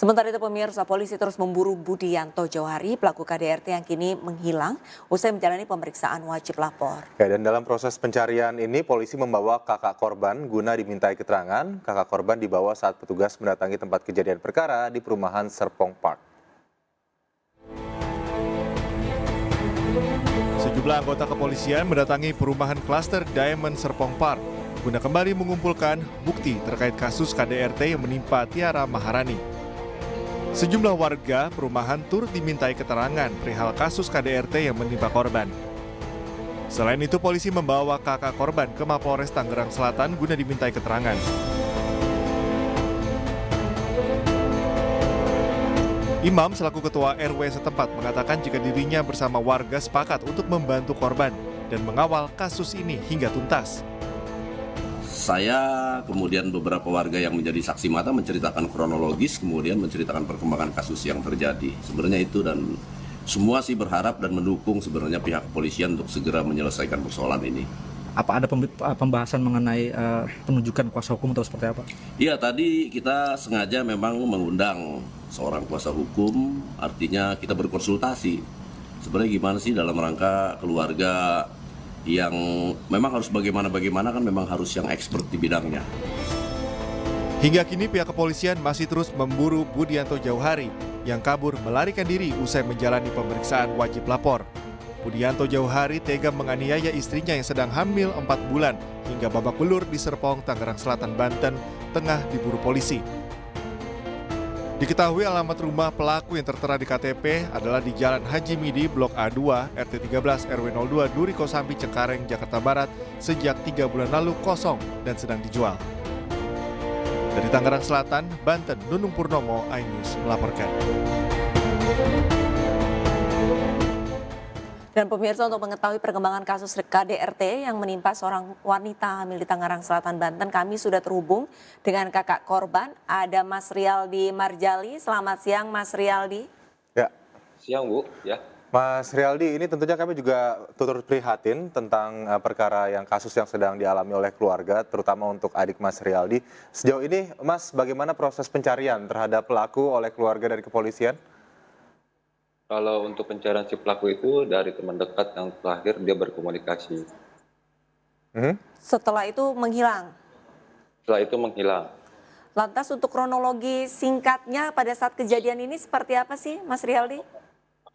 Sementara itu pemirsa, polisi terus memburu Budianto Jauhari, pelaku KDRT yang kini menghilang usai menjalani pemeriksaan wajib lapor. Ya, dan dalam proses pencarian ini polisi membawa kakak korban guna dimintai keterangan. Kakak korban dibawa saat petugas mendatangi tempat kejadian perkara di perumahan Serpong Park. Sejumlah anggota kepolisian mendatangi perumahan klaster Diamond Serpong Park guna kembali mengumpulkan bukti terkait kasus KDRT yang menimpa Tiara Maharani. Sejumlah warga perumahan turut dimintai keterangan perihal kasus KDRT yang menimpa korban. Selain itu, polisi membawa kakak korban ke Mapolres Tangerang Selatan guna dimintai keterangan. Imam selaku ketua RW setempat mengatakan jika dirinya bersama warga sepakat untuk membantu korban dan mengawal kasus ini hingga tuntas. Saya kemudian beberapa warga yang menjadi saksi mata menceritakan kronologis, kemudian menceritakan perkembangan kasus yang terjadi. Sebenarnya itu, dan semua sih berharap dan mendukung sebenarnya pihak kepolisian untuk segera menyelesaikan persoalan ini. Apa ada pembahasan mengenai penunjukan kuasa hukum atau seperti apa? Iya, tadi kita sengaja memang mengundang seorang kuasa hukum, artinya kita berkonsultasi. Sebenarnya gimana sih dalam rangka keluarga yang memang harus bagaimana kan memang harus yang expert di bidangnya. Hingga kini pihak kepolisian masih terus memburu Budianto Jauhari yang kabur melarikan diri usai menjalani pemeriksaan wajib lapor. Budianto Jauhari tega menganiaya istrinya yang sedang hamil 4 bulan hingga babak belur di Serpong, Tangerang Selatan, Banten, tengah diburu polisi. Diketahui alamat rumah pelaku yang tertera di KTP adalah di Jalan Haji Midi, Blok A2, RT 13 RW 02, Duri Kosambi, Cengkareng, Jakarta Barat sejak 3 bulan lalu kosong dan sedang dijual. Dari Tangerang Selatan, Banten, Nunung Purnomo, iNews melaporkan. Dan pemirsa, untuk mengetahui perkembangan kasus KDRT yang menimpa seorang wanita hamil di Tangerang Selatan, Banten, kami sudah terhubung dengan kakak korban, ada Mas Rialdi Marjali. Selamat siang, Mas Rialdi. Ya, Siang, Bu. Ya. Mas Rialdi, ini tentunya kami juga turut prihatin tentang perkara kasus yang sedang dialami oleh keluarga, terutama untuk adik Mas Rialdi. Sejauh ini, Mas, bagaimana proses pencarian terhadap pelaku oleh keluarga dari kepolisian? Kalau untuk pencarian si pelaku itu dari teman dekat yang terakhir dia berkomunikasi. Setelah itu menghilang. Setelah itu menghilang. Lantas untuk kronologi singkatnya pada saat kejadian ini seperti apa sih, Mas Rialdi?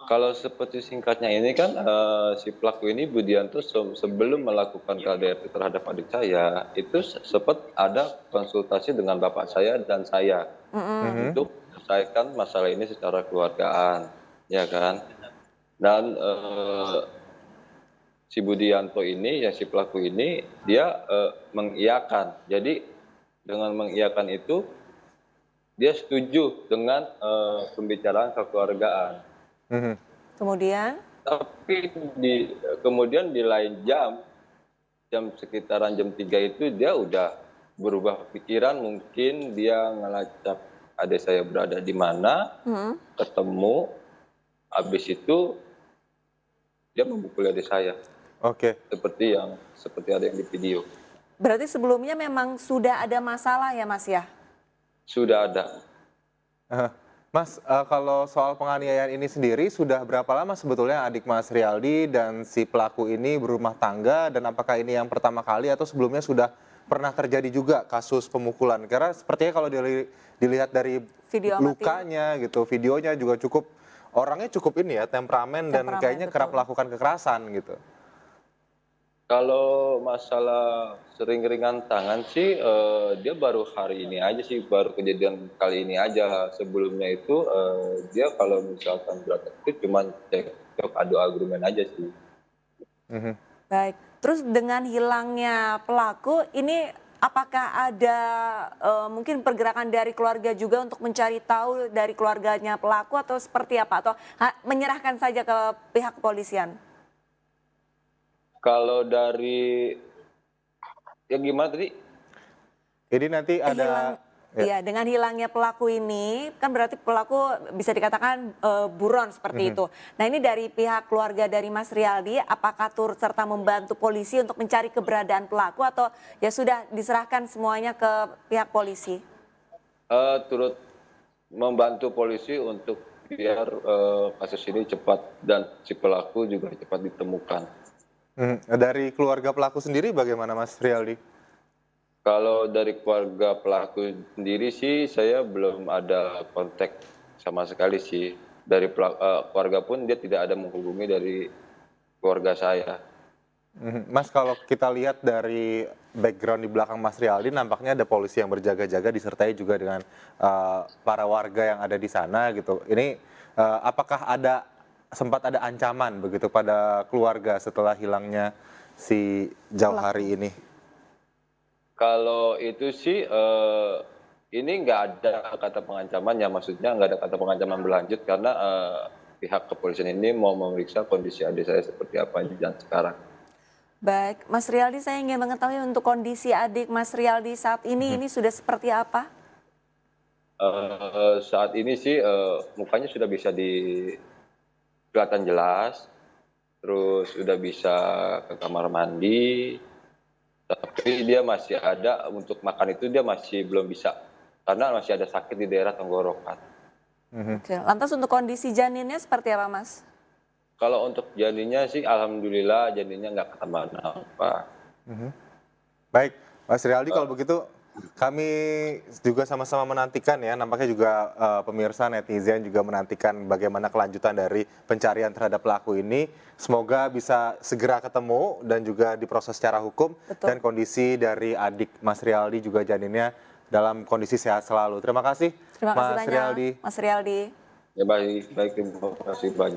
Kalau seperti singkatnya ini kan si pelaku ini Budianto sebelum melakukan KDRT terhadap adik saya itu sempat ada konsultasi dengan bapak saya dan saya untuk menyelesaikan masalah ini secara keluargaan. Ya kan, dan si Budianto ini, ya si pelaku ini, dia mengiyakan. Jadi dengan mengiyakan itu, dia setuju dengan pembicaraan kekeluargaan. Kemudian? Tapi kemudian di lain jam sekitaran jam 3 itu dia udah berubah pikiran, mungkin dia ngelacak adik saya berada di mana, ketemu. Habis itu dia memukul adik saya. Oke. Seperti ada yang di video. Berarti sebelumnya memang sudah ada masalah ya, Mas ya? Sudah ada. Mas, kalau soal penganiayaan ini sendiri sudah berapa lama sebetulnya adik Mas Rialdi dan si pelaku ini berumah tangga, dan apakah ini yang pertama kali atau sebelumnya sudah pernah terjadi juga kasus pemukulan? Karena sepertinya kalau dilihat dari lukanya gitu, videonya juga orangnya cukup ini ya, temperamen dan kayaknya kerap melakukan kekerasan gitu. Kalau masalah sering ringan tangan sih, dia baru hari ini aja sih, baru kejadian kali ini aja. Sebelumnya itu dia kalau misalkan berantem itu cuma cekcok adu argumen aja sih. Baik, terus dengan hilangnya pelaku ini apakah ada mungkin pergerakan dari keluarga juga untuk mencari tahu dari keluarganya pelaku atau seperti apa? Atau menyerahkan saja ke pihak kepolisian? Kalau dari, ya gimana tadi? Jadi nanti ada... Iya, dengan hilangnya pelaku ini kan berarti pelaku bisa dikatakan buron seperti itu. Nah, ini dari pihak keluarga dari Mas Rialdi, apakah turut serta membantu polisi untuk mencari keberadaan pelaku atau ya sudah diserahkan semuanya ke pihak polisi? Turut membantu polisi untuk biar kasus ini cepat dan si pelaku juga cepat ditemukan. Dari keluarga pelaku sendiri bagaimana Mas Rialdi? Kalau dari keluarga pelaku sendiri sih saya belum ada kontak sama sekali sih. Dari keluarga pun dia tidak ada menghubungi dari keluarga saya. Mas, kalau kita lihat dari background di belakang Mas Rialdi, nampaknya ada polisi yang berjaga-jaga disertai juga dengan para warga yang ada di sana gitu. Ini apakah sempat ada ancaman begitu pada keluarga setelah hilangnya si Jauhari ini? Kalau itu sih ini nggak ada kata pengancaman ya, maksudnya nggak ada kata pengancaman berlanjut karena pihak kepolisian ini mau memeriksa kondisi adik saya seperti apa dan sekarang. Baik, Mas Rialdi, saya ingin mengetahui untuk kondisi adik Mas Rialdi saat ini sudah seperti apa? Saat ini sih mukanya sudah bisa kelihatan jelas, terus sudah bisa ke kamar mandi, tapi dia masih ada untuk makan itu dia masih belum bisa karena masih ada sakit di daerah tenggorokan. Oke, lantas untuk kondisi janinnya seperti apa, Mas? Kalau untuk janinnya sih alhamdulillah janinnya nggak kenapa-napa. Baik, Mas Rialdi, kalau begitu kami juga sama-sama menantikan ya, nampaknya juga pemirsa netizen juga menantikan bagaimana kelanjutan dari pencarian terhadap pelaku ini. Semoga bisa segera ketemu dan juga diproses secara hukum. Betul. Dan kondisi dari adik Mas Rialdi juga janinnya dalam kondisi sehat selalu. Terima kasih, Terima kasih Mas banyak, Rialdi. Mas Rialdi. Ya baik, terima kasih banyak.